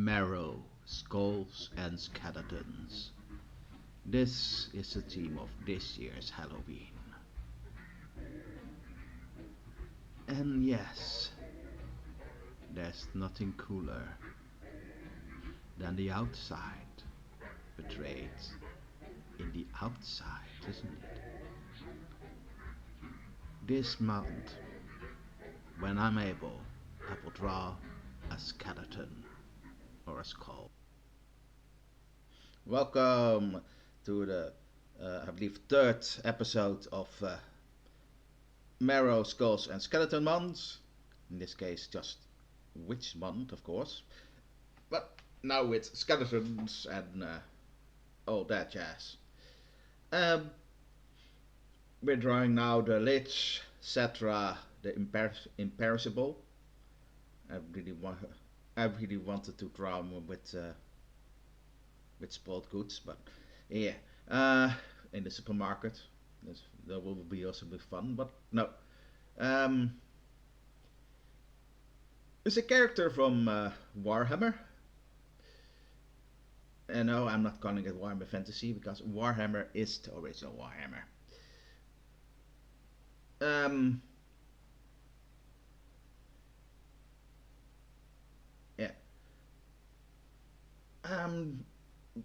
Marrow, Skulls and Skeletons. This is the theme of this year's Halloween. And yes, there's nothing cooler than the outside, betrayed in the outside, isn't it? This month, when I'm able, I will draw a skeleton or a skull. Welcome to the, I believe, third episode of Marrow, Skulls and Skeleton Month. In this case, just Witch Month, of course. But now with skeletons and all that jazz. Um, we're drawing now the Lich, Settra the Imperishable. I really wanted to draw him with spoiled goods, but yeah, in the supermarket. That will be also be fun, but no. Um, it's a character from Warhammer. And no, I'm not calling it Warhammer Fantasy because Warhammer is the original Warhammer. Yeah, I'm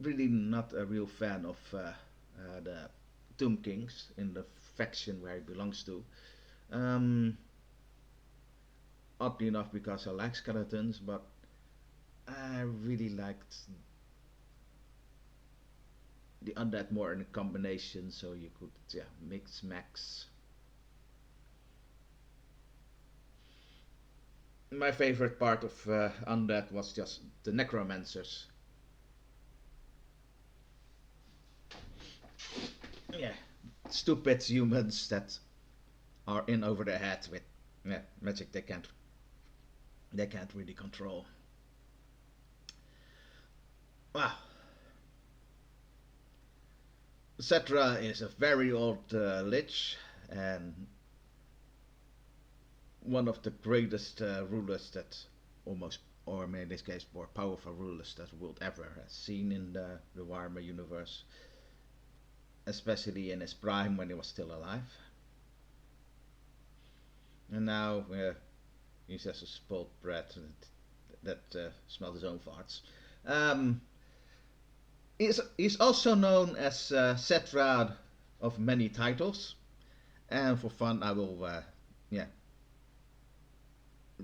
really not a real fan of the Tomb Kings in the faction where he belongs to. Um, Oddly enough, because I like skeletons, but I really liked the undead more in a combination, so you could mix max. My favorite part of undead was just the necromancers. Yeah, stupid humans that are in over their head with magic they can't really control. Wow. Settra is a very old lich and one of the greatest rulers that almost, or in this case, more powerful rulers that the world ever has seen in the Warhammer universe, especially in his prime when he was still alive. And now he's just a spoiled brat that smelled his own farts. Um, he's also known as Settra of many titles, and for fun, I will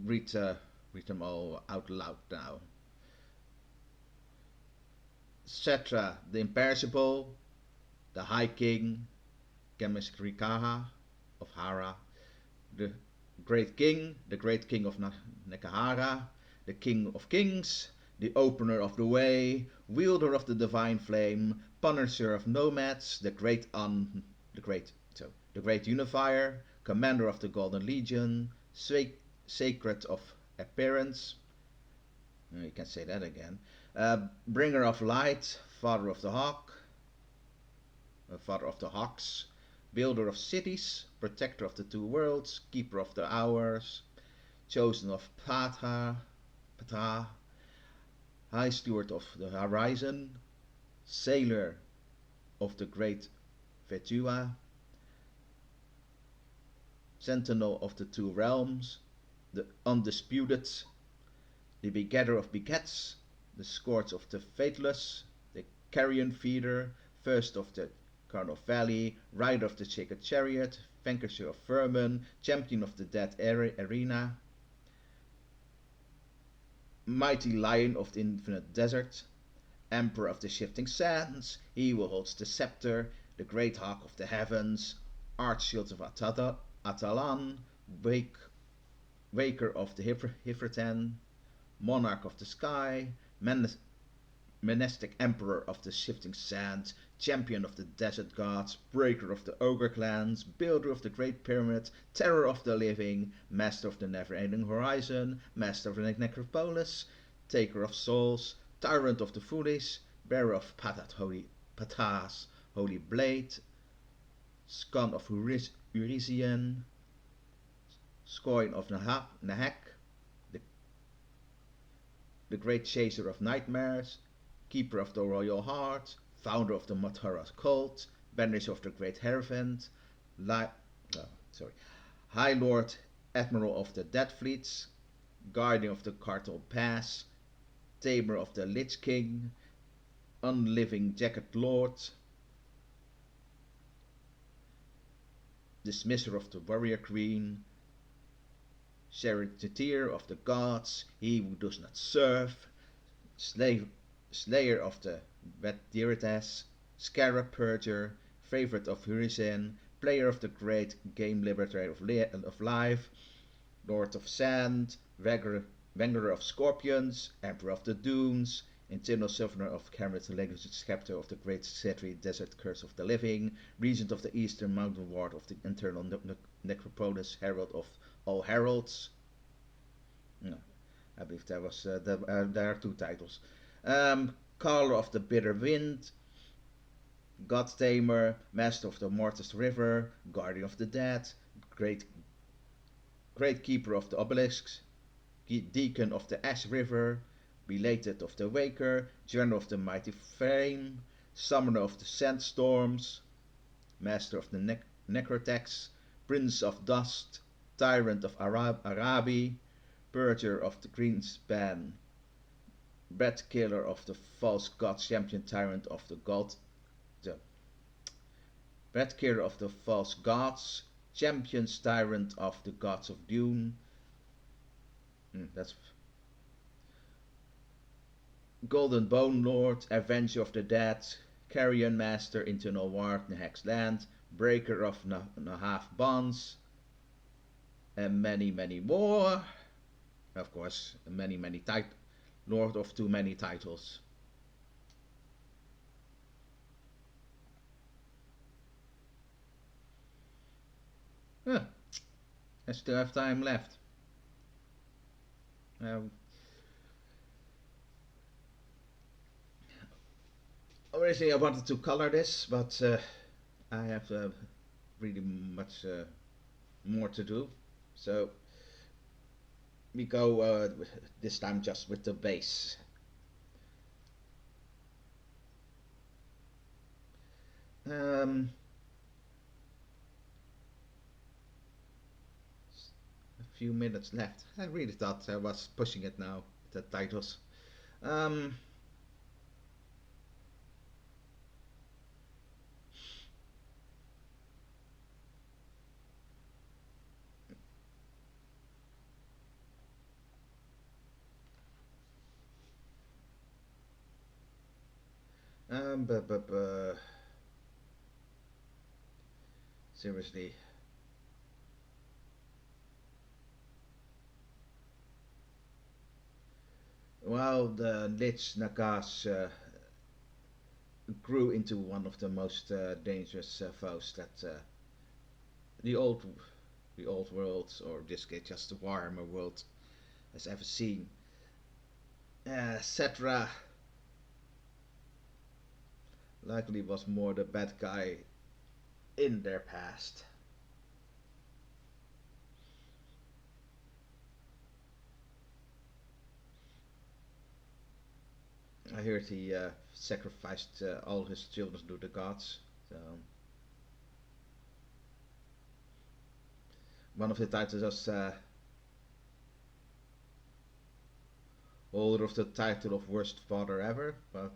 read them all out loud now. Settra the Imperishable, the High King, Gemiskrikaha of Hara, the Great King, the Great King of Nekahara, the King of Kings, the Opener of the Way, Wielder of the Divine Flame, Punisher of Nomads, the Great Unifier, Commander of the Golden Legion, Sacred of Appearance. You can say that again. Bringer of Light, Father of the Hawk, Father of the Hawks, Builder of Cities, Protector of the Two Worlds, Keeper of the Hours, Chosen of Ptah, High Steward of the Horizon, Sailor of the Great Vetua, Sentinel of the Two Realms, the Undisputed, the Begetter of Begets, the Scourge of the Faithless, the Carrion Feeder, First of the Carnal Valley, Rider of the Sacred Chariot, Vanquisher of Vermin, Champion of the Dead Arena, Mighty Lion of the Infinite Desert, Emperor of the Shifting Sands, he who holds the scepter, the Great Hawk of the Heavens, Archshield of Atalan, Waker of the Hifratan, Monarch of the Sky, Monastic Emperor of the Shifting Sands, Champion of the Desert Gods, Breaker of the Ogre Clans, Builder of the Great Pyramid, Terror of the Living, Master of the Never-Ending Horizon, Master of the Necropolis, Taker of Souls, Tyrant of the Foolish, Bearer of Patah's Holy Blade, Scon of Urizian, Scoin of Nahak, the great chaser of nightmares, keeper of the royal heart, founder of the Mathura's cult, banisher of the great Hervent, li- oh, sorry, High Lord Admiral of the Dead Fleets, guardian of the Cartel Pass, tamer of the Lich King, unliving Jacket Lord, dismisser of the Warrior Queen, charioteer of the gods, he who does not serve, slave, slayer of the Vetiritas, scarab purger, favorite of Hurricane, player of the great game liberator of life, lord of sand, wenger of scorpions, emperor of the dunes, internal sovran of Cameron's legacy, scepter of the great Settra desert curse of the living, regent of the eastern mountain ward of the internal necropolis, herald of all heralds. No, I believe there are two titles. Caller of the bitter wind, god tamer, master of the Mortis river, guardian of the dead, great great keeper of the obelisks, deacon of the ash river, belated of the waker, general of the mighty flame, summoner of the sandstorms, master of the necrotex, prince of dust, tyrant of Arabi, purger of the greenspan, bread killer of the false god, champion tyrant of the bread killer of the false gods, champion tyrant of the gods of Dune. That's Golden Bone Lord, Avenger of the Dead, Carrion Master, Internal Ward, Nehek's Land, Breaker of Nahaf Bonds, and many, many more. Of course, many, many titles. Lord of too many titles. Huh. I still have time left. Originally, I wanted to color this, but I have really much more to do. So we go this time just with the base. Um, a few minutes left. I really thought I was pushing it now, the titles. Um, but seriously. Well, the Lich Nagas grew into one of the most dangerous foes that the old the old world, or in this case just the Warhammer world, has ever seen. Settra likely was more the bad guy in their past. I heard he sacrificed all his children to the gods. So one of the titles was holder of the title of worst father ever, but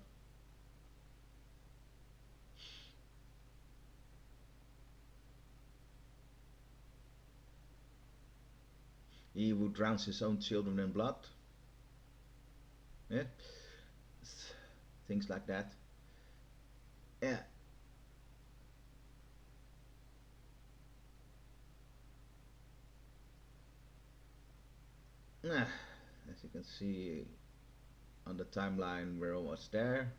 he who drowns his own children in blood. Yeah, things like that. Yeah. As you can see on the timeline, we're almost there.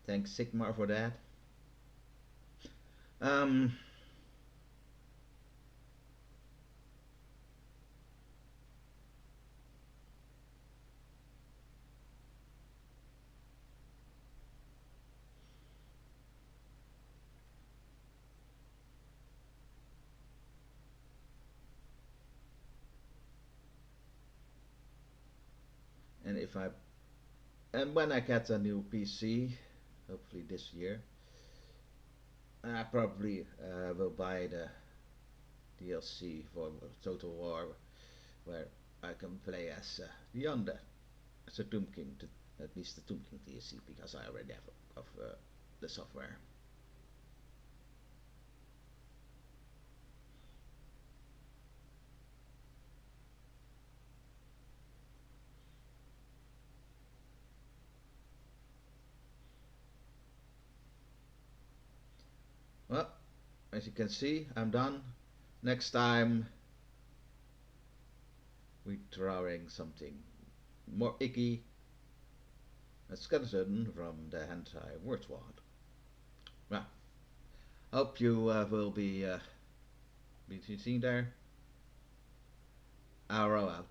Thanks Sigmar for that. Um, if I and when I get a new PC, hopefully this year, I probably will buy the DLC for Total War, where I can play as the Undead, as a Tomb King, at least the Tomb King DLC, because I already have of the software. Well, as you can see, I'm done. Next time we're drawing something more icky, a skeleton from the hentai Wurzward. Well, hope you will be seen there. Arrow out.